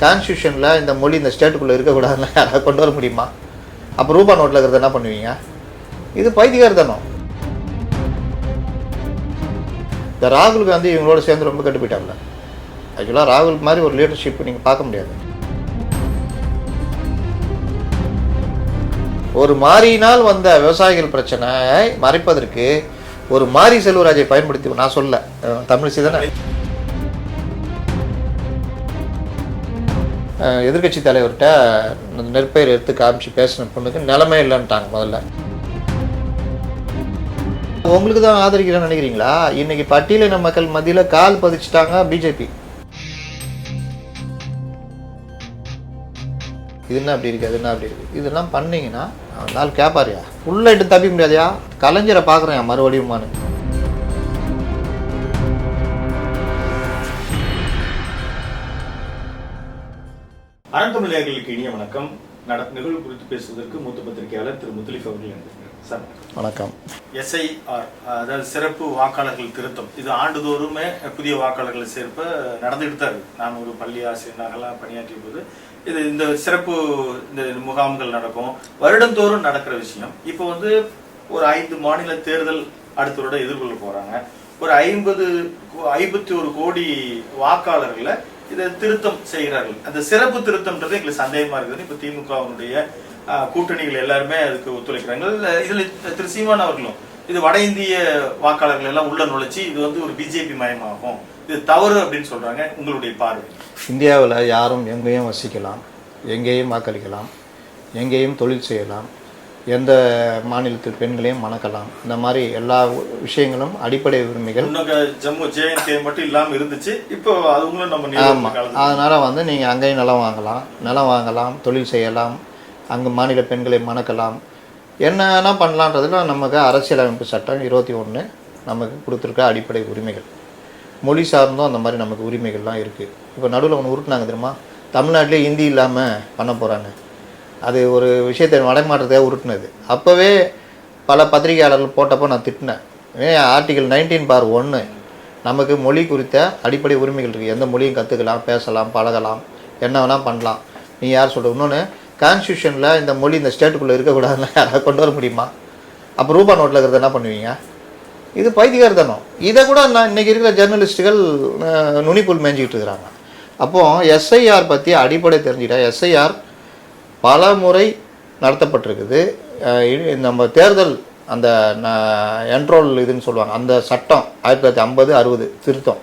கான்ஸ்டியூஷனில் இந்த மொழி இந்த ஸ்டேட்டுக்குள்ளே இருக்கக்கூடாதுன்னு யாராவது கொண்டு வர முடியுமா? அப்போ ரூபா நோட்டில் இருக்கிறத என்ன பண்ணுவீங்க? இது பைத்தியக்காரத்தனம். இந்த ராகுல் காந்தி இவங்களோட சேர்ந்து ரொம்ப கெட்டு போயிட்டாங்க. ஆக்சுவலாக ராகுல் மாதிரி ஒரு லீடர்ஷிப் நீங்கள் பார்க்க முடியாது. ஒரு மாறியினால் வந்த விவசாயிகள் பிரச்சனையை மறைப்பதற்கு ஒரு மாரி செல்வராஜை பயன்படுத்தி நான் சொல்ல தமிழிசை தானே எதிர்கட்சி தலைவர்கிட்ட நெற்பயிர் எடுத்து காமிச்சு பேசின பொண்ணுக்கு நிலைமை இல்லைன்ட்டாங்க. முதல்ல உங்களுக்கு தான் ஆதரிக்கிறேன்னு நினைக்கிறீங்களா? இன்னைக்கு பட்டியலின மக்கள் மத்தியில் கால் பதிச்சுட்டாங்க பிஜேபி. இது என்ன அப்படி இருக்குது, அது என்ன அப்படி இருக்குது, இதெல்லாம் பண்ணிங்கன்னா நாள் கேட்பாரியா உள்ள இட்டு தப்பி முடியாதையா? கலைஞரை பார்க்குறேன் மறுபடியுமானு. அறந்தமிழர்களுக்கு இனிய வணக்கம். நிகழ்வு குறித்து பேசுவதற்கு மூத்த பத்திரிகையாளர் திரு முத்தலிஃப் அவர்கள் சார் வணக்கம். எஸ்ஐஆர் அதாவது சிறப்பு வாக்காளர்கள் திருத்தம், இது ஆண்டுதோறுமே புதிய வாக்காளர்களை சேர்ப்ப நடந்துகிட்டு தான் இருக்கு. நான் ஒரு பள்ளி ஆசிரியர்களாக பணியாற்றிய போது இந்த சிறப்பு இந்த முகாம்கள் நடக்கும், வருடந்தோறும் நடக்கிற விஷயம். இப்போ ஒரு 5 மாநில தேர்தல் அடுத்த வருடம் எதிர்கொள்ள போறாங்க. ஒரு 51 கோடி வாக்காளர்களை இதை திருத்தம் செய்கிறார்கள். அந்த சிறப்பு திருத்தம்ன்றது எங்களுக்கு சந்தேகமா இருக்குது. இப்ப திமுகவினுடைய கூட்டணிகள் எல்லாருமே அதுக்கு ஒத்துழைக்கிறாங்க. இதுல திரு சீமான் அவர்களும் இது வட இந்திய வாக்காளர்கள் எல்லாம் உள்ள நுழைச்சி இது ஒரு பிஜேபி மயமாகும், இது தவறு அப்படின்னு சொல்றாங்க. உங்களுடைய பார்வை? இந்தியாவில் யாரும் எங்கேயும் வசிக்கலாம், எங்கேயும் வாக்களிக்கலாம், எங்கேயும் தொழில் செய்யலாம், எந்த மாநிலத்தில் பெண்களையும் மணக்கலாம். இந்த மாதிரி எல்லா விஷயங்களும் அடிப்படை உரிமைகள். ஜம்மு ஜேஎன்கே மட்டும் இல்லாமல் இருந்துச்சு, இப்போ அதுங்களும் நம்ம. ஆமாம், அதனால் நீங்கள் அங்கேயும் நிலம் வாங்கலாம், தொழில் செய்யலாம், அங்கே மாநில பெண்களை மணக்கலாம், என்னென்ன பண்ணலான்றதுல நமக்கு அரசியலமைப்பு சட்டம் 21 நமக்கு கொடுத்துருக்க அடிப்படை உரிமைகள். மொழி சார்ந்தும் அந்த மாதிரி நமக்கு உரிமைகள்லாம் இருக்குது. இப்போ நடுவில் ஒன்று உருட்டினாங்க தெரியுமா, தமிழ்நாட்டிலே ஹிந்தி இல்லாமல் பண்ண போகிறாங்க. அது ஒரு விஷயத்தை வடைமாற்றத்தையாக உருட்டினது. அப்போவே பல பத்திரிகையாளர்கள் போட்டப்போ நான் திட்டினேன். ஆர்டிகல் 19(1) நமக்கு மொழி குறித்த அடிப்படை உரிமைகள் இருக்குது. எந்த மொழியும் கற்றுக்கலாம், பேசலாம், பழகலாம், என்ன வேணால் பண்ணலாம். நீ யார் சொல்கிற? இன்னொன்று, கான்ஸ்டியூஷனில் இந்த மொழி இந்த ஸ்டேட்டுக்குள்ளே இருக்கக்கூடாதுன்னு யாராவது கொண்டு வர முடியுமா? அப்போ ரூபா நோட்டில் இருக்கிறத என்ன பண்ணுவீங்க? இது பைத்தியக்காரத்தனம். இதை கூட நான் இன்றைக்கி இருக்கிற ஜேர்னலிஸ்ட்டுகள் நுனிப்புல் மேய்ஞ்சிக்கிட்டு இருக்கிறாங்க. அப்போது எஸ்ஐஆர் பற்றி அடிப்படை தெரிஞ்சுக்கிட்டா, எஸ்ஐஆர் பல முறை நடத்தப்பட்டிருக்குது. நம்ம தேர்தல் அந்த என்ரோல் இதுன்னு சொல்லுவாங்க, அந்த சட்டம் 1950-60 திருத்தம்,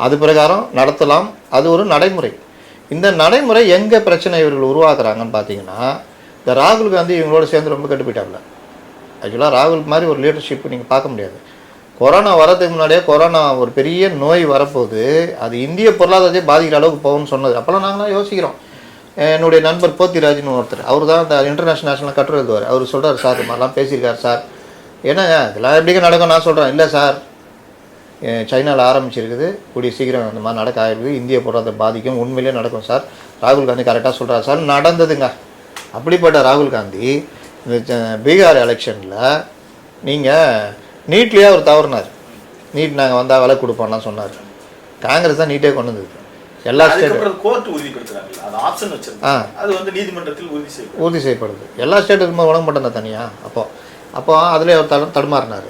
அது பிரகாரம் நடத்தலாம். அது ஒரு நடைமுறை. இந்த நடைமுறை எங்கே பிரச்சனை இவர்கள் உருவாக்குறாங்கன்னு பார்த்தீங்கன்னா, இந்த ராகுல் காந்தி இவங்களோட சேர்ந்து ரொம்ப கெட்டு போயிட்டாங்க. ஆக்சுவலாக ராகுல் மாதிரி ஒரு லீடர்ஷிப் நீங்கள் பார்க்க முடியாது. கொரோனா வரதுக்கு முன்னாடியே கொரோனா ஒரு பெரிய நோய் வரப்போகுது, அது இந்திய பொருளாதாரத்தை பாதிக்கிற அளவுக்கு போகும்னு சொன்னது. அப்போல்லாம் நாங்களாம் யோசிக்கிறோம். என்னுடைய நண்பர் போத்திராஜ்னு ஒருத்தர், அவர் தான் இந்த இன்டர்நேஷனல் கட்டுரை எழுதுவார். அவர் சொல்கிறார், சார் இது மாதிரிலாம் பேசியிருக்கார் சார், என்னங்க இதெல்லாம் எப்படிங்க நடக்கும்? நான் சொல்கிறேன், இல்லை சார், சைனாவில் ஆரம்பிச்சிருக்குது, கூடிய சீக்கிரம் அந்த மாதிரி நடக்க ஆகிருக்குது, இந்திய பொருளாதாரத்தை பாதிக்கும், உண்மையிலே நடக்கும் சார். ராகுல் காந்தி கரெக்டாக சொல்கிறார் சார். நடந்ததுங்க. அப்படிப்பட்ட ராகுல் காந்தி இந்த பீகார் எலெக்ஷனில் நீங்கள் நீட்லேயே அவர் தவறினார். நீட் நாங்கள் வந்தால் விலை கொடுப்போம்லாம் சொன்னார். காங்கிரஸ் தான் நீட்டே கொண்டு வந்தது. எல்லா ஸ்டேட்டும் கோர்ட் உறுதிப்படுத்துறாங்க, அது ஆப்ஷன் வச்சிருக்காங்க, அது நீதிமன்றத்தில் உறுதி செய்யப்படுது. எல்லா ஸ்டேட்டுக்குமே உணவு மட்டும் தான் தனியாக. அப்போ அதில் அவர் தடுமாறினார்.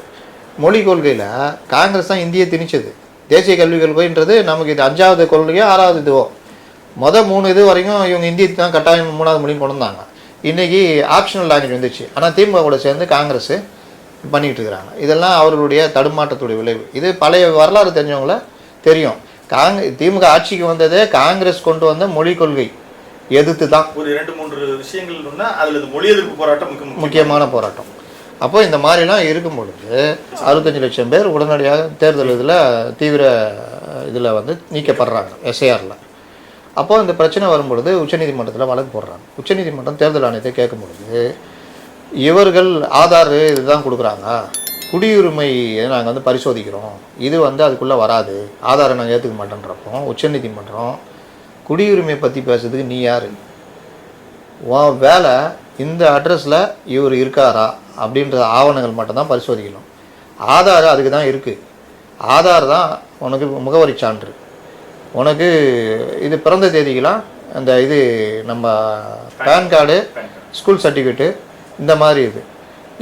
மொழி கொள்கையில் காங்கிரஸ் தான் இந்தியை திணிச்சது. தேசிய கல்விக் கொள்கைன்றது நமக்கு இது 5வது கொள்கையோ 6வது இதுவோ, 3 இது வரைக்கும் இவங்க இந்தி தான் கட்டாயம் 3வது மொழின்னு கொண்டு வந்தாங்க. இன்றைக்கி ஆப்ஷனல் லாங்குவேஜ் வந்துச்சு. ஆனால் திமுக கூட சேர்ந்து காங்கிரஸ் பண்ணிக்கிட்டு இருக்கிறாங்க. இதெல்லாம் அவர்களுடைய தடுமாற்றத்துடைய விளைவு. இது பழைய வரலாறு தெரிஞ்சவங்கள தெரியும். திமுக ஆட்சிக்கு வந்ததே காங்கிரஸ் கொண்டு வந்த மொழி கொள்கை எதிர்த்து தான். ஒரு 2-3 விஷயங்கள் அதில் மொழி எதிர்ப்பு போராட்டம் முக்கியமான போராட்டம். அப்போ இந்த மாதிரிலாம் இருக்கும் பொழுது 65 லட்சம் பேர் உடனடியாக தேர்தல் இதில் தீவிர இதில் நீக்கப்படுறாங்க எஸ்ஐஆரில். அப்போது இந்த பிரச்சனை வரும்பொழுது உச்சநீதிமன்றத்தில் வழக்கு போடுறாங்க. உச்சநீதிமன்றம் தேர்தல் ஆணையத்தை கேட்கும் பொழுது, இவர்கள் ஆதார் இதுதான் கொடுக்குறாங்க, குடியுரிமையை நாங்கள் பரிசோதிக்கிறோம், இது அதுக்குள்ளே வராது, ஆதாரை நாங்கள் ஏற்றுக்க மாட்டேன்றப்போ உச்சநீதிமன்றம் குடியுரிமையை பற்றி பேசுறதுக்கு நீ யார்? உன் வேலை இந்த அட்ரஸில் இவர் இருக்காரா அப்படின்ற ஆவணங்கள் மட்டும்தான் பரிசோதிக்கணும். ஆதார் அதுக்கு தான் இருக்குது. ஆதார் தான் உனக்கு முகவரி சான்று. உனக்கு இது பிறந்த தேதிக்கெலாம் அந்த இது நம்ம பேன் கார்டு, ஸ்கூல் சர்டிஃபிகேட்டு, இந்த மாதிரி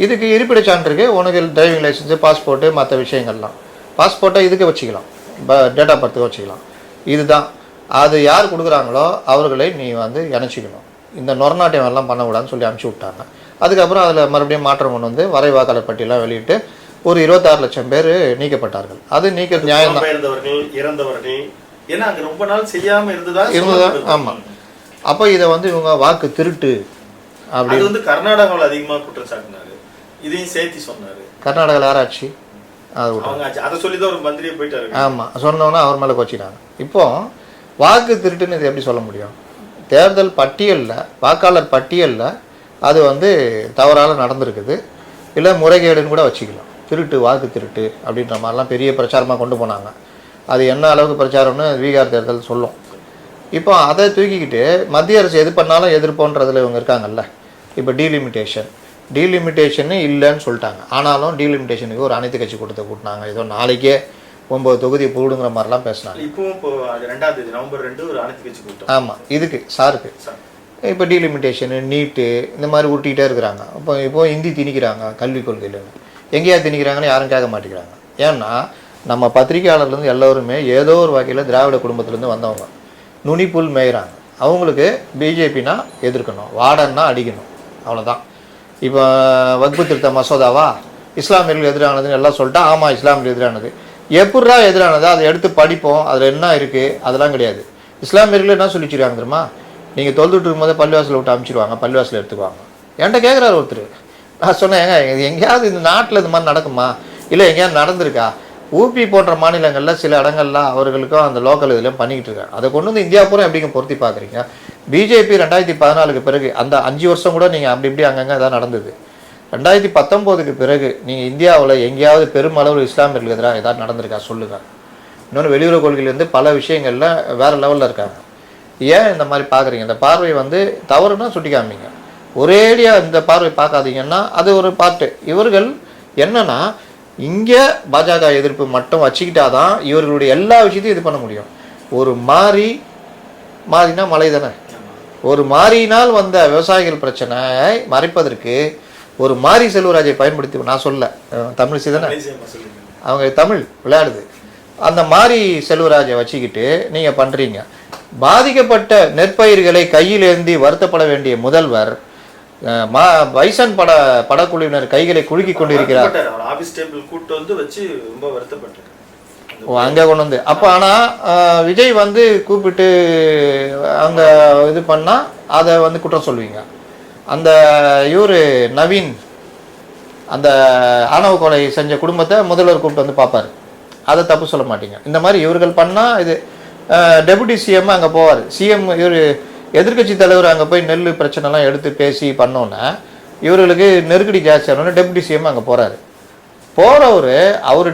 இதுக்கு இருப்பிட சான்றிதழ், உனக்கு டிரைவிங் லைசன்ஸு, பாஸ்போர்ட்டு, மற்ற விஷயங்கள்லாம். பாஸ்போர்ட்டை இதுக்கு வச்சுக்கலாம், டேட் ஆஃப் பர்த்துக்கு வச்சுக்கலாம். இதுதான். அது யார் கொடுக்குறாங்களோ அவர்களை நீ வந்து இணைச்சிக்கணும். இந்த நொறநாட்டியம் எல்லாம் பண்ணக்கூடாதுன்னு சொல்லி அனுப்பிச்சி விட்டாங்க. அதுக்கப்புறம் அதில் மறுபடியும் மாற்றம் கொண்டு வந்து வரை வாக்காளர் பட்டியலாம் வெளியிட்டு ஒரு 26 லட்சம் பேர் நீக்கப்பட்டார்கள். அது நீக்கிறது நியாயம் தான். இறந்தவர்கள் ஏன்னா அங்கே ரொம்ப நாள் செய்யாமல் இருந்ததா. ஆமாம். அப்போ இதை வந்து இவங்க வாக்கு திருட்டு அப்படி வந்து கர்நாடகாவில் அதிகமாக குற்றம் சாட்டினாரு. இதையும் சேர்த்து சொன்னார். கர்நாடகாவில் யாராச்சு அதை சொல்லி தான் ஒரு மந்திரியை போயிட்டாரு. ஆமாம், சொன்னோன்னா அவர் மேலே கோச்சிட்டாங்க. இப்போ வாக்கு திருட்டுன்னு இது எப்படி சொல்ல முடியும்? தேர்தல் பட்டியலில், வாக்காளர் பட்டியலில் அது வந்து தவறால் நடந்திருக்குது, இல்லை முறைகேடுன்னு கூட வச்சுக்கலாம். திருட்டு, வாக்கு திருட்டு அப்படின்ற மாதிரிலாம் பெரிய பிரச்சாரமாக கொண்டு போனாங்க. அது என்ன அளவுக்கு பிரச்சாரம்னு பீகார் தேர்தல் சொல்லும். இப்போ அதை தூக்கிக்கிட்டு மத்திய அரசு எது பண்ணாலும் எதிர்ப்போன்றதில் இவங்க இருக்காங்கல்ல. இப்போ டீலிமிட்டேஷன் இல்லைன்னு சொல்லிட்டாங்க. ஆனாலும் டீலிமிட்டேஷனுக்கு ஒரு அனைத்து கட்சி கூட்டத்தை கூட்டினாங்க. ஏதோ நாளைக்கே 9 தொகுதி போடுங்கிற மாதிரிலாம் பேசினாங்க. இப்போவும் இப்போ 2ஆம் தேதி நவம்பர் 2 ஒரு அனைத்து கட்சி கூட்டம். ஆமாம், இதுக்கு சாருக்கு இப்போ டீலிமிட்டேஷனு, நீட்டு, இந்த மாதிரி உருட்டிகிட்டே இருக்கிறாங்க. இப்போ ஹிந்தி திணிக்கிறாங்க கல்விக் கொள்கையில். எங்கேயாவது திணிக்கிறாங்கன்னு யாரும் கேட்க மாட்டேங்கிறாங்க. ஏன்னா நம்ம பத்திரிகையாளர்லேருந்து எல்லோருமே ஏதோ ஒரு வகையில் திராவிட குடும்பத்துலேருந்து வந்தவங்க. நுனிப்புல் மேய்கிறாங்க. அவங்களுக்கு பிஜேபினா எதிர்க்கணும், வாடன்னா அடிக்கணும், அவ்வளோதான். இப்போ வக்பு திருத்த மசோதாவா இஸ்லாமியர்கள் எதிரானதுன்னு எல்லாம் சொல்லிட்டா, ஆமாம் இஸ்லாமியர்கள் எதிரானது. எப்படா எதிரானது? அதை எடுத்து படிப்போம், அதில் என்ன இருக்குது, அதெல்லாம் கிடையாது. இஸ்லாமியர்கள் என்ன சொல்லி வச்சுருக்காங்க தெரியுமா? நீங்கள் தொழுதுட்டு இருக்கும்போதே பள்ளிவாசலை விட்டு அனுப்பிச்சிடுவாங்க, பள்ளிவாசலை எடுத்துக்குவாங்க. என்கிட்ட கேட்குறாரு ஒருத்தர். நான் சொன்னேன், இது எங்கேயாவது இந்த நாட்டில் இது மாதிரி நடக்குமா, இல்லை எங்கேயாவது நடந்திருக்கா? ஊபி போன்ற மாநிலங்களில் சில இடங்கள்லாம் அவர்களுக்கும் அந்த லோக்கல் இதுலையும் பண்ணிக்கிட்டு இருக்காங்க. அதை கொண்டு வந்து இந்தியா பூரா எப்படிங்க பொருத்தி பார்க்குறீங்க? பிஜேபி 2014க்கு பிறகு அந்த 5 வருஷம் கூட நீங்கள் அப்படி இப்படி அங்கங்கே இதான் நடந்தது. 2019க்கு பிறகு நீங்கள் இந்தியாவில் எங்கேயாவது பெருமளவில் இஸ்லாமியர்களுக்கு எதிராக ஏதாவது நடந்திருக்கா சொல்லுங்கள். இன்னொன்று வெளியுறவு கொள்கையிலேருந்து பல விஷயங்களில் வேறு லெவலில் இருக்காங்க. ஏன் இந்த மாதிரி பார்க்குறீங்க? இந்த பார்வை வந்து தவறுனா சுட்டி காமிங்க. ஒரேடியாக இந்த பார்வை பார்க்காதீங்கன்னா அது ஒரு பாட்டு. இவர்கள் என்னன்னா இங்கே பாஜக எதிர்ப்பு மட்டும் வச்சுக்கிட்டாதான் இவர்களுடைய எல்லா விஷயத்தையும் இது பண்ண முடியும். ஒரு மாறினா மழை தானே. ஒரு மாறினால் வந்த விவசாயிகள் பிரச்சனையை மறைப்பதற்கு ஒரு மாரி செல்வராஜை பயன்படுத்தி, நான் சொல்ல தமிழ் தானே, அவங்க தமிழ் விளையாடுது, அந்த மாரி செல்வராஜை வச்சுக்கிட்டு நீங்கள் பண்ணுறீங்க. பாதிக்கப்பட்ட நெற்பயிர்களை கையில் ஏந்தி வருத்தப்பட வேண்டிய முதல்வர் பைசன் படக்குழுவினர் கைகளை குலுக்கி கொண்டிருக்கிறார். அங்கே கொண்டு வந்து அப்போ ஆனால் விஜய் வந்து கூப்பிட்டு அங்கே இது பண்ணால் அதை வந்து குற்றம் சொல்லுவீங்க. அந்த இவர் நவீன் அந்த ஆணவ கொலை செஞ்ச குடும்பத்தை முதல்வர் கூப்பிட்டு வந்து பார்ப்பார், அதை தப்பு சொல்ல மாட்டீங்க. இந்த மாதிரி இவர்கள் பண்ணால் இது டெபுட்டி சிஎம் அங்கே போவார். சிஎம் இவர் எதிர்கட்சி தலைவர் அங்கே போய் நெல் பிரச்சனைலாம் எடுத்து பேசி பண்ணோன்னே இவர்களுக்கு நெருக்கடி ஜாஸ்தி ஆனோடனே டெபுட்டி சிஎம் அங்கே போகிறாரு. போகிறவர் அவர்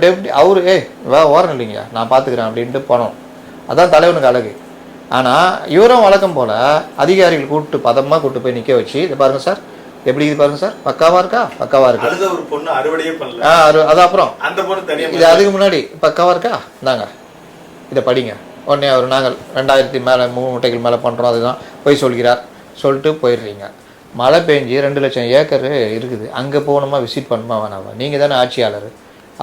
ஓரம் இல்லைங்க நான் பார்த்துக்கிறேன் அப்படின்ட்டு போனோம். அதான் தலைவனுக்கு அழகு. ஆனால் இவரும் வழக்கம் போல் அதிகாரிகள் கூப்பிட்டு பதமாக கூப்பிட்டு போய் நிற்க வச்சு, இதை பாருங்கள் சார், எப்படி இது பாருங்கள் சார், பக்காவாக இருக்கா ஒரு பொண்ணு அறுவடையே பண்ணல. அது அப்புறம் அந்த பொண்ணு தனியாக இது அதுக்கு முன்னாடி பக்காவாக இருக்கா, இந்தாங்க இதை படிங்க. உடனே அவர் நாங்கள் 2000 மேலே 3 மூட்டைகள் மேலே பண்ணுறோம், அதுதான் போய் சொல்கிறார் சொல்லிட்டு போயிடுறீங்க. மழை பெஞ்சு 2 லட்சம் ஏக்கர் இருக்குது, அங்கே போகணுமா விசிட் பண்ணணுமா வேணாமா? நீங்கள் தானே ஆட்சியாளர்.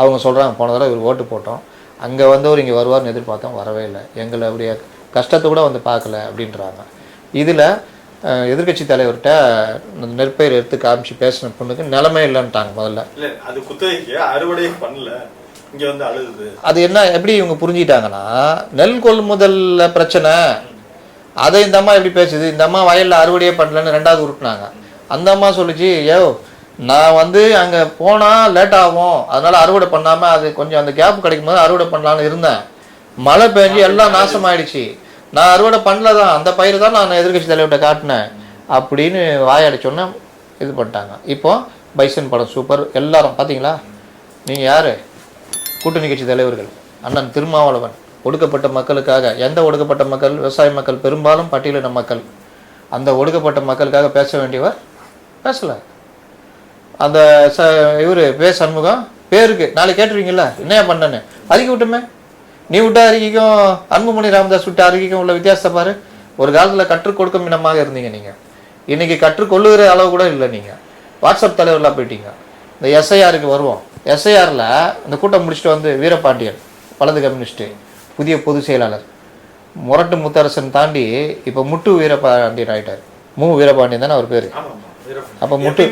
அவங்க சொல்கிறாங்க போன தடவை இவர் ஓட்டு போட்டோம், அங்கே வந்தவர் இங்கே வருவார்னு எதிர்பார்த்தோம், வரவே இல்லை, எங்களை அப்படியே கஷ்டத்தை கூட வந்து பார்க்கல அப்படின்றாங்க. இதில் எதிர்கட்சி தலைவர்கிட்ட நெற்பயிர் எடுத்து காமிச்சு பேசின பொண்ணுக்கு நிலைமை இல்லைன்ட்டாங்க. முதல்ல அது குத்தகைக்கு அறுவடை பண்ணல, இங்கே வந்து அழுகுது. அது என்ன எப்படி இவங்க புரிஞ்சிட்டாங்கன்னா, நெல் கொள்முதல்ல பிரச்சனை, அதை இந்த அம்மா எப்படி பேசுது, இந்த அம்மா வயலில் அறுவடையே பண்ணலன்னு 2வது உருட்டினாங்க. அந்த அம்மா சொல்லிச்சு, நான் வந்து அங்கே போனால் லேட் ஆகும், அதனால் அறுவடை பண்ணாமல் அது கொஞ்சம் அந்த கேப் கிடைக்கும் போது அறுவடை பண்ணலான்னு இருந்தேன், மழை பெஞ்சு எல்லாம் நாசமாயிடுச்சு, நான் அறுவடை பண்ணல தான், அந்த பயிர் தான் நான் எதிர்கட்சி தலைவர்கிட்ட காட்டினேன் அப்படின்னு வாயாடிச்சோன்னே இது பண்ணிட்டாங்க. இப்போ பைசன் படம் சூப்பர், எல்லாரும் பார்த்தீங்களா? நீங்கள் யார்? கூட்டணி கட்சி தலைவர்கள். அண்ணன் திருமாவளவன் ஒடுக்கப்பட்ட மக்களுக்காக, எந்த ஒடுக்கப்பட்ட மக்கள்? விவசாய மக்கள், பெரும்பாலும் பட்டியலின மக்கள். அந்த ஒடுக்கப்பட்ட மக்களுக்காக பேச வேண்டியவர் பேசலை. அந்த இவர் சண்முகம் பேருக்கு நாளைக்கு கேட்டுருவீங்கல்ல என்னையா பண்ணேன்னு, அறிக்கை விட்டுமே. நீ விட்ட அறிக்கைக்கும் அன்புமணி ராமதாஸ் விட்ட அறிக்கைக்கும் உள்ள வித்தியாசத்தை பாரு. ஒரு காலத்தில் கற்றுக் கொடுக்கும் இனமாக இருந்தீங்க நீங்கள். இன்றைக்கி கற்றுக்கொள்ளுகிற அளவு கூட இல்லை. நீங்கள் வாட்ஸ்அப் தலைவர்களாக போயிட்டீங்க. இந்த எஸ்ஐஆருக்கு வருவோம். எஸ்ஐஆரில் இந்த கூட்டம் முடிச்சுட்டு வந்து வீரபாண்டியன் வலது கம்யூனிஸ்ட்டு புதிய பொதுச் செயலாளர் முரட்டு முத்தரசன் தாண்டி இப்போ முட்டு வீரபாண்டியன் ஆகிட்டார். வீரபாண்டியன் தானே அவர் பேர். அப்போ முட்டு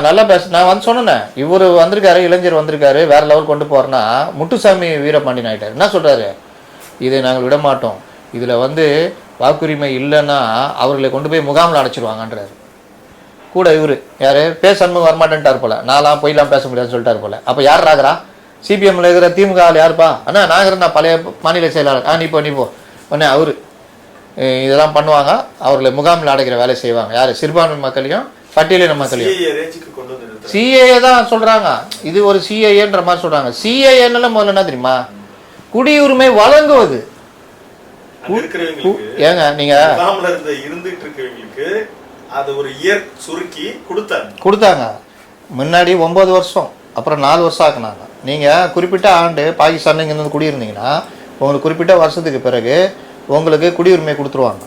நல்லா நான் வந்து சொன்னேன், இவர் வந்திருக்காரு, இளைஞர் வந்திருக்காரு, வேற லெவல் கொண்டு போறேன்னா முட்டுசாமி வீரபாண்டியன் ஆகிட்டார். என்ன சொல்றாரு, இதை நாங்கள் விட மாட்டோம், இதில் வந்து வாக்குரிமை இல்லைன்னா அவர்களை கொண்டு போய் முகாமில் அடைச்சிருவாங்கன்றாரு. கூட இவர் யார் சண்முகம் வரமாட்டேன்ட்டார் போல, நான்லாம் போயெல்லாம் பேச முடியாதுன்னு சொல்லிட்டார் போல. அப்போ யார் ராகிறா? சிபிஎம்ல இருக்கிற திமுக ஆள் யாருப்பா? அண்ணா நான் இருக்கிறேன், நான் பழைய மாநில செயலாளர். நீ போ உடனே அவர் இதெல்லாம் பண்ணுவாங்க, அவர்களை முகாமில் அடைக்கிற வேலை செய்வாங்க. யார்? சிறுபான்மை மக்களையும் பட்டியலின மக்களையும். சிஏஏ தான் சொல்றாங்க, இது ஒரு சிஏஏன்ற மாதிரி சொல்றாங்க. சிஏஏன்னு முதல்ல என்ன தெரியுமா? குடியுரிமை வழங்குவது. ஏங்க நீங்க கொடுத்தாங்க முன்னாடி 9 வருஷம், அப்புறம் 4 வருஷம் ஆக்குனாங்க. நீங்கள் குறிப்பிட்ட ஆண்டு பாகிஸ்தான் இங்கேருந்து குடியிருந்தீங்கன்னா உங்களுக்கு குறிப்பிட்ட வருஷத்துக்கு பிறகு உங்களுக்கு குடியுரிமை கொடுத்துருவாங்க.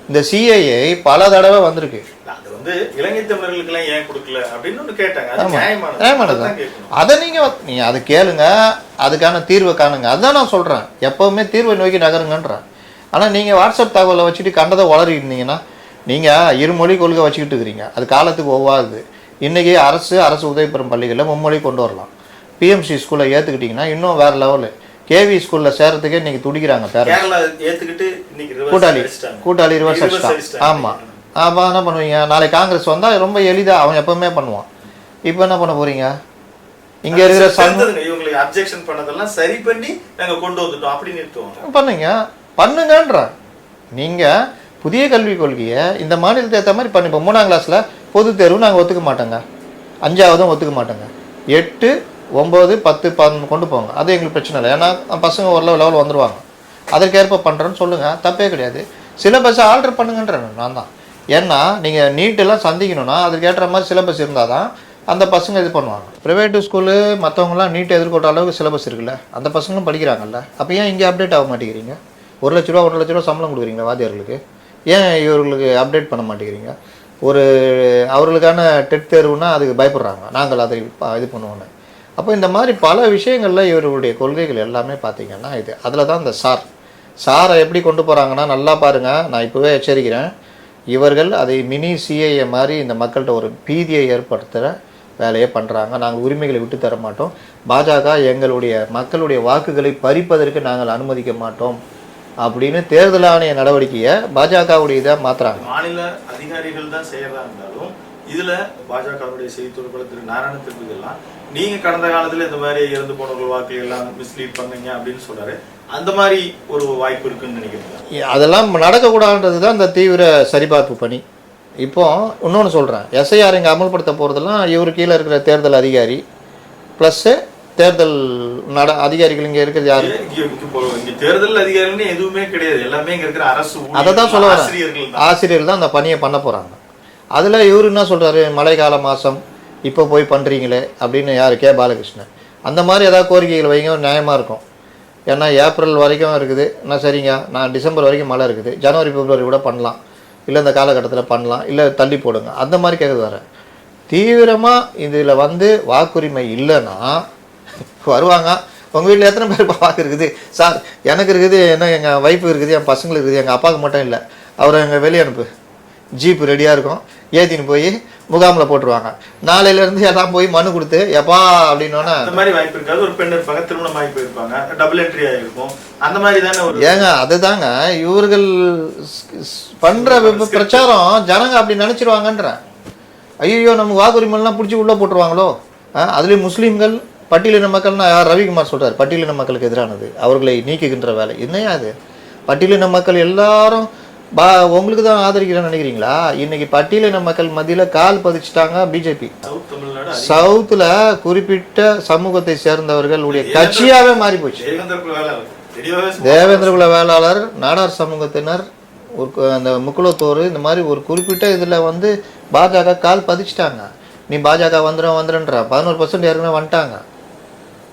இந்த சிஏஏ பல தடவை வந்திருக்கு. இலங்கை தமிழர்களுக்கு ஏன் கொடுக்கல அப்படின்னு கேட்டாங்க. அதை நீங்கள் அதை கேளுங்க, அதுக்கான தீர்வை காணுங்க. அதுதான் நான் சொல்கிறேன், எப்போவுமே தீர்வை நோக்கி நகருங்கன்றேன். ஆனால் நீங்கள் வாட்ஸ்அப் தகவலை வச்சுட்டு கண்டதை வளரிட்டு இருந்தீங்கன்னா நீங்கள் இருமொழி கொள்கை வச்சுக்கிட்டு இருக்கிறீங்க. அது காலத்துக்கு ஒவ்வாது. இன்றைக்கி அரசு உதவி பெறும் பள்ளிகளில் மும்மொழி கொண்டு வரலாம். பிஎம்சி ஸ்கூலில் ஏற்றுக்கிட்டிங்கன்னா இன்னும் வேறு லெவலு. கேவி ஸ்கூலில் சேர்றதுக்கே இன்றைக்கி துடிக்கிறாங்க. கூட்டாளி ரிவர்ஸ் அடிச்சிட்டான். ஆமாம். அப்போ என்ன பண்ணுவீங்க? நாளைக்கு காங்கிரஸ் வந்தால் ரொம்ப எளிதாக அவன் எப்பவுமே பண்ணுவான். இப்போ என்ன பண்ண போகிறீங்க? இங்கே இருக்கிற அப்ஜெக்ஷன் பண்ணதெல்லாம் சரி பண்ணி நாங்கள் கொண்டு வந்துட்டோம் அப்படின்னு பண்ணுங்கன்ற. நீங்கள் புதிய கல்விக் கொள்கையை இந்த மாநிலத்தை ஏற்ற மாதிரி பண்ணி. இப்போ 3ஆம் கிளாஸில் பொது தேர்வு நாங்கள் ஒத்துக்க மாட்டோங்க, 5ஆவதும் ஒத்துக்க மாட்டோங்க, 8, 9, 10, 11 கொண்டு போங்க, அது எங்களுக்கு பிரச்சனை இல்லை. ஏன்னா பசங்க ஒரு லெவல் வந்துடுவாங்க. அதற்கேற்ப பண்ணுறேன்னு சொல்லுங்கள், தப்பே கிடையாது. சிலபஸை ஆல்டர் பண்ணுங்கன்றேன் நான் தான். ஏன்னா நீங்கள் நீட்டெல்லாம் சந்திக்கணும்னா அதுக்கேற்ற மாதிரி சிலபஸ் இருந்தால் தான் அந்த பசங்க இது பண்ணுவாங்க. ப்ரைவேட்டு ஸ்கூலு மற்றவங்களாம் நீட்டை எதிர்கொள்கிற அளவுக்கு சிலபஸ் இருக்குல்ல, அந்த பசங்களும் படிக்கிறாங்கல்ல. அப்போ ஏன் இங்கே அப்டேட் ஆக மாட்டேங்கிறீங்க? 1 லட்ச ரூபா 1.5 லட்ச ரூபா சம்பளம் கொடுக்குறீங்களா வாத்தியார்களுக்கு? ஏன் இவர்களுக்கு அப்டேட் பண்ண மாட்டேங்கிறீங்க? அவர்களுக்கான டெட் தேர்வுனா அதுக்கு பயப்படுறாங்க, நாங்கள் அதை இது பண்ணுவோன்னு. அப்போ இந்த மாதிரி பல விஷயங்களில் இவர்களுடைய கொள்கைகள் எல்லாமே பார்த்திங்கன்னா இது. அதில் தான் இந்த சாரை எப்படி கொண்டு போகிறாங்கன்னா நல்லா பாருங்கள். நான் இப்போவே எச்சரிக்கிறேன், இவர்கள் அதை மினி சிஏஏ மாதிரி இந்த மக்கள்கிட்ட ஒரு பீதியை ஏற்படுத்துகிற வேலையை பண்ணுறாங்க. நாங்கள் உரிமைகளை விட்டு தர மாட்டோம், பாஜக எங்களுடைய மக்களுடைய வாக்குகளை பறிப்பதற்கு நாங்கள் அனுமதிக்க மாட்டோம் அப்படின்னு தேர்தல் ஆணைய நடவடிக்கையை பாஜகவுடைய இதை மாற்றுறாங்க. மாநில அதிகாரிகள் தான் செய்யறதா இருந்தாலும் இதுல பாஜகவுடைய செய்தி தொடர்பாளர் திரு நாராயண திருப்பதியெல்லாம் நீங்க கடந்த காலத்துல இந்த மாதிரி இறந்து போனவர்கள் வாக்குகள் எல்லாம் மிஸ்லீட் பண்ணீங்க அப்படின்னு சொல்றாரு. அந்த மாதிரி ஒரு வாய்ப்பு இருக்குன்னு நினைக்கிறேன். அதெல்லாம் நடக்கக்கூடாதுன்றது தான் இந்த தீவிர சரிபார்ப்பு பணி. இப்போ இன்னொன்று சொல்கிறேன், எஸ்ஐஆர் இங்கே அமல்படுத்த போகிறதெல்லாம் இவர் கீழே இருக்கிற தேர்தல் அதிகாரி ப்ளஸ்ஸு தேர்தல் அதிகாரிகள் இங்கே இருக்கிறது யாரு? தேர்தல் அதிகாரிகள் எதுவுமே கிடையாது, எல்லாமே இங்கே இருக்கிற அரசு. அதை தான் சொல்ல வரேன், ஆசிரியர்கள் தான் அந்த பணியை பண்ண போகிறாங்க. அதில் இவர் என்ன சொல்கிறாரு, மழைக்கால மாதம் இப்போ போய் பண்ணுறீங்களே அப்படின்னு யார்? கே பாலகிருஷ்ணன். அந்த மாதிரி ஏதாவது கோரிக்கைகள் வைங்க, நியாயமாக இருக்கும். ஏன்னா ஏப்ரல் வரைக்கும் இருக்குது, நான் சரிங்க, நான் டிசம்பர் வரைக்கும் மழை இருக்குது, ஜனவரி பிப்ரவரி கூட பண்ணலாம், இல்லை இந்த காலகட்டத்தில் பண்ணலாம், இல்லை தள்ளி போடுங்க, அந்த மாதிரி கேட்குது. வரேன் தீவிரமாக இதில் வந்து வாக்குரிமை இல்லைன்னா வருவாங்க. உங்கள் வீட்டில் எத்தனை பேர் வாக்கு இருக்குது சார்? எனக்கு இருக்குது, என்ன எங்கள் ஒய்ஃபு இருக்குது, என் பசங்களுக்கு இருக்குது, எங்கள் அப்பாவுக்கு மட்டும் இல்லை. அவரை எங்கள் வெளியே அனுப்பு, ஜீப்பு ரெடியாக இருக்கும், ஏற்றின்னு போய் முகாமில் போட்டுருவாங்க. நாளையிலேருந்து எல்லாம் போய் மனு கொடுத்து எப்பா அப்படின்னோன்னா அந்த மாதிரி வாய்ப்பு இருக்காது. ஒரு பெண் இருப்பாங்க, திருமணம் ஆகி போயிருப்பாங்க, டபுள் என்ட்ரி ஆகிருக்கும், அந்த மாதிரி தானே ஒரு. ஏங்க அதுதாங்க இவர்கள் பண்ணுற பிரச்சாரம். ஜனங்க அப்படி நினச்சிருவாங்கன்ற. ஐயோ நம்ம வாக்குரிமைலாம் பிடிச்சி உள்ளே போட்டுருவாங்களோ. அதுலேயும் முஸ்லீம்கள் பட்டியலின மக்கள்னா யார்? ரவிக்குமார் சொல்கிறார் பட்டியலின மக்களுக்கு எதிரானது, அவர்களை நீக்குகின்ற வேலை. என்னையா அது? பட்டியலின மக்கள் எல்லாரும் உங்களுக்கு தான் ஆதரிக்கிறேன்னு நினைக்கிறீங்களா? இன்னைக்கு பட்டியலின மக்கள் மத்தியில் கால் பதிச்சுட்டாங்க பிஜேபி. சவுத்தில் குறிப்பிட்ட சமூகத்தை சேர்ந்தவர்களுடைய கட்சியாகவே மாறி போச்சு. தேவேந்திர குல வேளாளர், நாடார் சமூகத்தினர், அந்த முக்குளத்தோர், இந்த மாதிரி ஒரு குறிப்பிட்ட இதில் வந்து பாஜக கால் பதிச்சுட்டாங்க. நீ பாஜக வந்துடுன்றா 11% ஏற்கனவே வந்துட்டாங்க.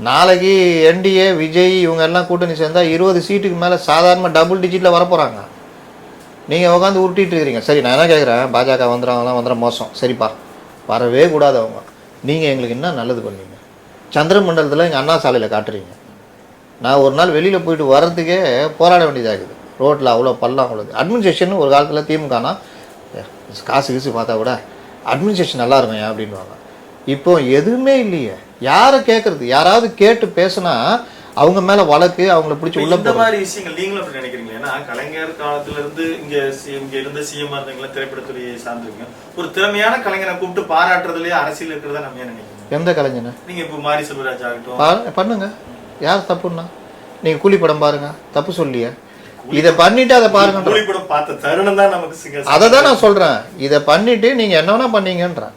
நாளைக்கு என்டிஏ விஜய் இவங்க எல்லாம் கூட்டணி சேர்ந்தால் 20 சீட்டுக்கு மேலே சாதாரண டபுள் டிஜிட்டில் வரப்போகிறாங்க. நீங்கள் உட்காந்து உருட்டிட்டு இருக்கிறீங்க. சரி, நான் என்ன கேட்குறேன், பாஜக வந்துடுறாங்களாம், வந்துட மோசம், சரிப்பா, வரவே கூடாது அவங்க. நீங்கள் எங்களுக்கு என்ன நல்லது பண்ணீங்க? சந்திரமண்டலத்தில் எங்கள் அண்ணா சாலையில் காட்டுறீங்க. நான் ஒரு நாள் வெளியில் போயிட்டு வர்றதுக்கே போராட வேண்டியதாகுது. ரோட்டில் அவ்வளோ பள்ளம், அவ்வளோ அட்மினிஸ்ட்ரேஷன். ஒரு காலத்தில் திமுகனா காசு கீசு பார்த்தா கூட அட்மினிஸ்ட்ரேஷன் நல்லா இருக்கும் அப்படின்வாங்க. இப்போ எதுவுமே இல்லையே. யாரை கேட்குறது? யாராவது கேட்டு பேசுனா அவங்க மேல வழக்கு, அவங்கள பிடிச்சி உள்ள இந்த மாதிரி விஷயங்கள் நீங்களும் அப்படி நினைக்கிறீங்களா? ஏன்னா கலைஞர் காலத்துல இருந்து இங்க இருந்த சிஎம் இருந்தீங்களா, திரைப்படத்துறையை சார்ந்திருக்கீங்க. ஒரு திறமையான கலைஞரை கூப்பிட்டு பாராட்டுறதுலயே அரசியல் இருக்கிறதா நம்ம ஏன் நினைக்கிறோம்? எந்த கலைஞனை? நீங்க இப்போ மாரி செல்வராஜ் ஆகட்டும் பண்ணுங்க. யார் தப்புன்னா? நீங்க கூலி படம் பாருங்க, தப்பு சொல்லிய. இதை பண்ணிட்டு அதை பாருங்க. கூலி படம் பார்த்த தருணம் தான் நமக்கு. அதை தான் நான் சொல்றேன். இதை பண்ணிட்டு நீங்க என்ன வேணா பண்ணீங்கன்றேன்.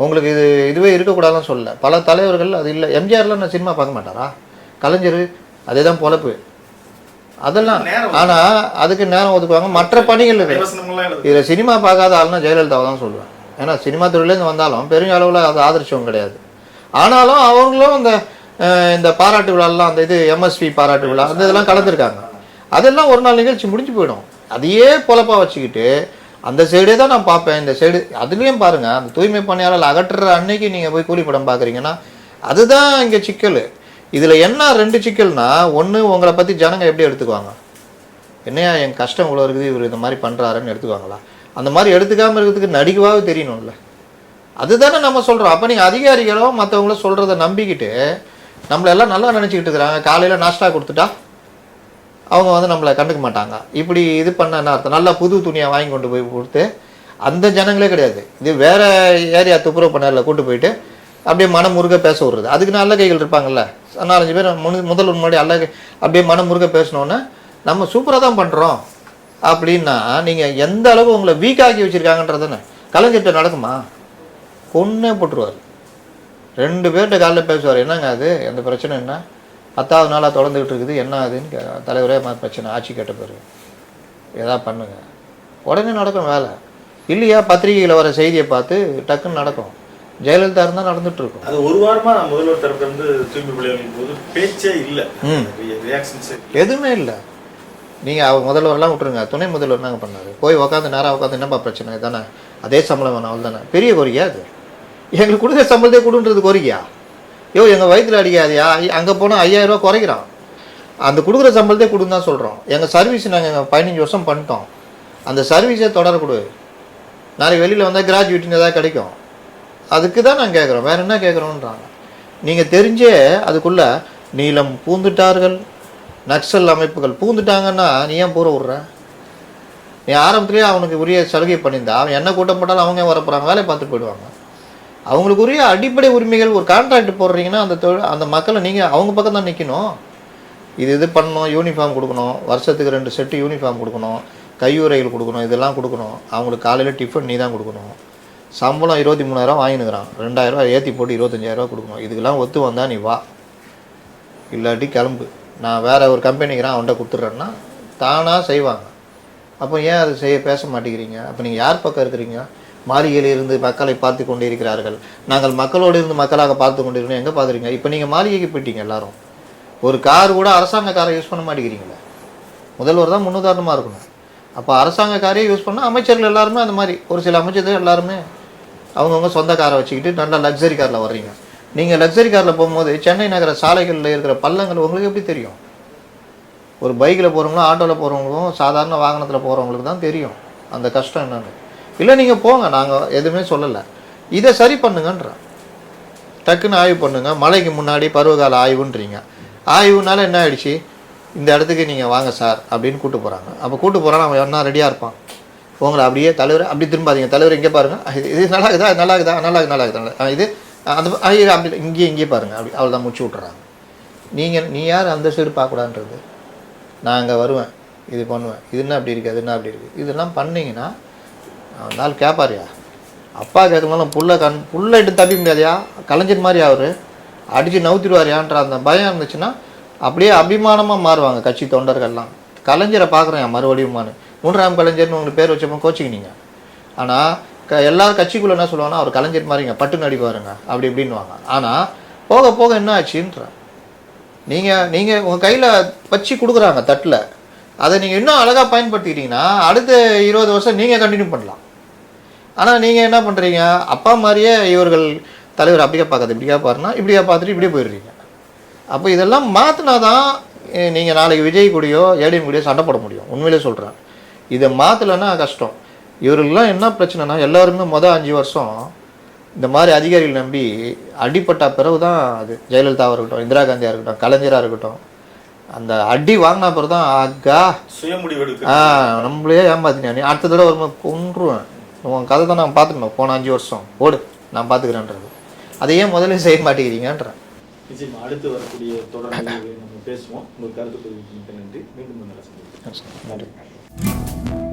உங்களுக்கு இதுவே இருக்கக்கூடாதுன்னு சொல்லல. பல தலைவர்கள் அது இல்லை. எம்ஜிஆர்லாம் நான் சினிமா பார்க்க மாட்டாரா? கலைஞர் அதே தான் பொழப்பு. அதெல்லாம் ஆனால் அதுக்கு நேரம் ஒதுக்குவாங்க. மற்ற பணிகள் இதில் சினிமா பார்க்காத ஆளுனா ஜெயலலிதாவை தான் சொல்லுவேன். ஏன்னா சினிமா துறையிலேருந்து வந்தாலும் பெரிய அளவில் அது ஆதரிச்சவங்க கிடையாது. ஆனாலும் அவங்களும் இந்த பாராட்டு விழாலாம், அந்த எம்எஸ்வி பாராட்டு விழா, அந்த இதெல்லாம் கலந்துருக்காங்க. அதெல்லாம் ஒரு நாள் நிகழ்ச்சி முடிஞ்சு போயிடும். அதையே பொழப்பாக வச்சுக்கிட்டு அந்த சைடே தான் நான் பார்ப்பேன். இந்த சைடு அதுலேயும் பாருங்கள், அந்த தூய்மை பணியாளர் அகற்றுற அன்னைக்கு நீங்கள் போய் கூலி படம் பார்க்குறீங்கன்னா அதுதான் இங்கே சிக்கல். இதில் என்ன 2 சிக்கல்னா, ஒன்று உங்களை பற்றி ஜனங்க எப்படி எடுத்துக்குவாங்க? என்னையா என் கஷ்டம் இவ்வளோ இருக்குது, இவர் இந்த மாதிரி பண்ணுறாருன்னு எடுத்துக்குவாங்களா? அந்த மாதிரி எடுத்துக்காமல் இருக்கிறதுக்கு நடிகவாக தெரியணும்ல. அதுதானே நம்ம சொல்கிறோம். அப்போ நீங்கள் அதிகாரிகளோ மற்றவங்கள சொல்கிறத நம்பிக்கிட்டு நம்மளெல்லாம் நல்லா நினச்சிக்கிட்டு இருக்கிறாங்க. காலையில் நாஸ்டா கொடுத்துட்டா அவங்க நம்மளை கண்டுக்க மாட்டாங்க. இப்படி இது பண்ண என்ன அர்த்தம்? நல்லா புது துணியை வாங்கி கொண்டு போய் கொடுத்து அந்த ஜனங்களே கிடையாது. இது வேறு ஏரியா துப்புரவு பண்ணல கூட்டு போயிட்டு அப்படியே மனமுருக பேச விடுறது. அதுக்கு நல்ல கைகள் இருப்பாங்கல்ல, 4-5 பேர் முதல் முன்னாடி அப்படியே மனமுருக பேசினோன்னே நம்ம சூப்பராக தான் பண்ணுறோம் அப்படின்னா, நீங்கள் எந்த அளவு உங்களை வீக் ஆக்கி வச்சுருக்காங்கன்றதானே. கலைஞர்கிட்ட நடக்குமா? கொன்னே போட்டுருவார். 2 பேர்கிட்ட காலையில் பேசுவார். என்னங்க அது, எந்த பிரச்சனை என்ன, 10வது நாளாக தொடர்ந்துக்கிட்டு இருக்குது, என்ன ஆகுதுன்னு தலைவரே பிரச்சனை, ஆட்சி கேட்ட பிறகு எதாவது பண்ணுங்க, உடனே நடக்கும் வேலை. இல்லையா பத்திரிகையில் வர செய்தியை பார்த்து டக்குன்னு நடக்கும். ஜெயலலிதா இருந்தால் நடந்துட்டு இருக்கும். அது ஒரு வாரமா முதல்வர் தரப்புல இருந்து தூய்மை பணியாளர்கள் போது பேச்சே இல்லை, ரியாக்ஷன்ஸ் எதுவுமே இல்லை. நீங்கள் அவர் முதல்வரெலாம் விட்டுருங்க, துணை முதல்வர் நாங்கள் பண்ணார். போய் உட்காந்து நேராக உட்காந்து என்னப்பா பிரச்சனை தானே, அதே சம்பளம் வேணும், அவள் தானே. பெரிய கோரிக்கையா அது? எங்களுக்கு கொடுக்குற சம்பளத்தை கொடுன்றது கோரிக்கையா? எங்கள் வயிற்றில் அடிக்காதியா? அங்கே போனால் 5000 ரூபா குறைக்கிறான். அந்த கொடுக்குற சம்பளத்தை கொடுன்னு தான் சொல்கிறோம். எங்கள் சர்வீஸ் நாங்கள் 15 வருஷம் பண்ணிட்டோம், அந்த சர்வீஸே தொடரக்கூடாது. நாளைக்கு வெளியில் வந்தால் கிராஜுவேட்டின்னு எதாவது கிடைக்கும். அதுக்கு தான் நான் கேட்குறோம், வேறு என்ன கேட்குறோன்றாங்க. நீங்கள் தெரிஞ்சே அதுக்குள்ளே நீளம் பூந்துட்டார்கள், நக்சல் அமைப்புகள் பூந்துட்டாங்கன்னா நீ ஏன் பூர விட்ற? நீ ஆரம்பத்துலேயே அவனுக்கு உரிய சலுகை பண்ணியிருந்தா அவன் என்ன கூட்டம் போட்டாலும் அவங்க வரப்போகிறாங்க, வேலையை பார்த்துட்டு போயிடுவாங்க. அவங்களுக்கு உரிய அடிப்படை உரிமைகள். ஒரு கான்ட்ராக்ட் போடுறீங்கன்னா அந்த மக்களை நீங்கள் அவங்க பக்கம் தான் நிற்கணும். இது பண்ணணும், யூனிஃபார்ம் கொடுக்கணும், வருஷத்துக்கு 2 செட்டு யூனிஃபார்ம் கொடுக்கணும், கையுறைகள் கொடுக்கணும், இதெல்லாம் கொடுக்கணும். அவங்களுக்கு காலையில் டிஃபன் நீ தான் கொடுக்கணும். சம்பளம் 23,000 வாங்கினுக்கிறான், 2,000 ரூபா ஏற்றி போட்டு 25,000 ரூபா கொடுக்கணும். இதுக்கெல்லாம் ஒத்து வந்தால் நீ வா, இல்லாட்டி கிளம்பு. நான் வேறு ஒரு கம்பெனிக்கிறான் அவன்கிட்ட கொடுத்துட்றேன்னா தானாக செய்வாங்க. அப்போ ஏன் அது பேச மாட்டேங்கிறீங்க? அப்போ நீங்கள் யார் பக்கம் இருக்கிறீங்க? மாளிகையிலிருந்து மக்களை பார்த்து கொண்டே இருக்கிறார்கள், நாங்கள் மக்களோடு இருந்து மக்களாக பார்த்து கொண்டு இருக்கணும். எங்கே பார்க்குறீங்க? இப்போ நீங்கள் மாளிகைக்கு போயிட்டீங்க எல்லாரும். ஒரு கார் கூட அரசாங்க காரை யூஸ் பண்ண மாட்டேங்கிறீங்களே. முதல்வர் தான் முன்னுதாரணமாக இருக்கணும். அப்போ அரசாங்க காரையே யூஸ் பண்ணால் அமைச்சர்கள் எல்லாருமே அந்த மாதிரி, ஒரு சில அமைச்சர்கள் எல்லாருமே அவங்கவுங்க சொந்த காரை வச்சுக்கிட்டு நல்லா லக்ஸரி காரில் வர்றீங்க. நீங்கள் லக்ஸரி காரில் போகும்போது சென்னை நகர சாலைகளில் இருக்கிற பள்ளங்கள் உங்களுக்கு எப்படி தெரியும்? ஒரு பைக்கில் போகிறவங்களும் ஆட்டோவில் போகிறவங்களும் சாதாரண வாகனத்தில் போகிறவங்களுக்கு தான் தெரியும் அந்த கஷ்டம் என்னென்னு. இல்லை நீங்கள் போங்க, நாங்கள் எதுவுமே சொல்லலை. இதை சரி பண்ணுங்கன்றேன். டக்குன்னு ஆய்வு பண்ணுங்க. மழைக்கு முன்னாடி பருவகால ஆய்வுன்றீங்க. ஆய்வுனால என்ன ஆயிடுச்சு? இந்த இடத்துக்கு நீங்கள் வாங்க சார் அப்படின்னு கூப்பிட்டு போகிறாங்க. அப்போ கூப்பிட்டு போகிறான், அவன் என்ன ரெடியாக இருப்பான்? உங்களை அப்படியே தலைவர் அப்படி திரும்பாதீங்க, தலைவர் இங்கே பாருங்கள், இது நல்லா இருக்குதா, நல்லா இருக்குதா, நல்லா இருக்குது, இது அந்த அப்படி இங்கேயே பாருங்கள், அப்படி அவள் தான் முடிச்சு விட்டுறாங்க. நீ யார் அந்த சைடு பார்க்கக்கூடாதுன்றது? நான் அங்கே வருவேன், இது பண்ணுவேன், இது என்ன அப்படி இருக்குது, அது என்ன அப்படி இருக்குது, இதெல்லாம் பண்ணிங்கன்னா நாள் கேட்பாரியா? அப்பா கேட்கணும், புள்ள இட்டு தப்பி முடியாதையா? கலைஞர் மாதிரி அவர் அடித்து நவுத்திடுவாரியான்ற அந்த பயம் இருந்துச்சுன்னா அப்படியே அபிமானமாக மாறுவாங்க கட்சி தொண்டர்கள்லாம். கலைஞரை பார்க்குறேன் மறுபடியுமானு 3ஆம் கலைஞர்னு உங்களுக்கு பேர் வச்சப்போ கோச்சிக்கினீங்க. ஆனால் எல்லா கட்சிக்குள்ளே என்ன சொல்லுவாங்கன்னா அவர் கலைஞர் மாதிரிங்க பட்டு நடிப்பாருங்க அப்படி இப்படின்வாங்க. ஆனால் போக போக என்ன ஆச்சுன்ற நீங்கள் உங்கள் கையில் வச்சு கொடுக்குறாங்க தட்டில், அதை நீங்கள் இன்னும் அழகாக பயன்படுத்திக்கிட்டீங்கன்னா அடுத்த 20 வருஷம் நீங்கள் கண்டினியூ பண்ணலாம். ஆனால் நீங்கள் என்ன பண்ணுறீங்க, அப்பா மாதிரியே இவர்கள் தலைவர் அப்படியே பார்க்காது இப்படியா பாருன்னா இப்படியா பார்த்துட்டு இப்படியே போயிடுறீங்க. அப்போ இதெல்லாம் மாற்றினா தான் நீங்கள் நாளைக்கு விஜய் கூடயோ ஏடிஎம் கூடயோ சண்டை போட முடியும். உண்மையிலே சொல்கிறேன், இதை மாற்றலைன்னா கஷ்டம். இவர்களுக்கெல்லாம் என்ன பிரச்சனைனா எல்லாருமே மொதல் 5 வருஷம் இந்த மாதிரி அதிகாரிகள் நம்பி அடிப்பட்ட பிறகு தான் அது ஜெயலலிதாவாக இருக்கட்டும், இந்திரா காந்தியாக இருக்கட்டும், கலைஞராக இருக்கட்டும், அந்த அடி வாங்கின பிறகு தான் ஆகா சுயமுடிவெடுக்க நம்மளே ஏமாத்தினேன், நீ அடுத்த தடவை வரும்போது கொன்றுவேன், உன் கதை தான் நான் பார்த்துக்கணும், போன 5 வருஷம் ஓடு நான் பார்த்துக்கிறேன்றது. அதையே முதல்ல செய்ய மாட்டேங்கிறீங்கன்றேன். நிச்சயமா அடுத்து வரக்கூடிய தொடர்ந்து நம்ம பேசுவோம். உங்களுக்கு கருத்து தெரிவிக்க நன்றி. மீண்டும் நன்றி.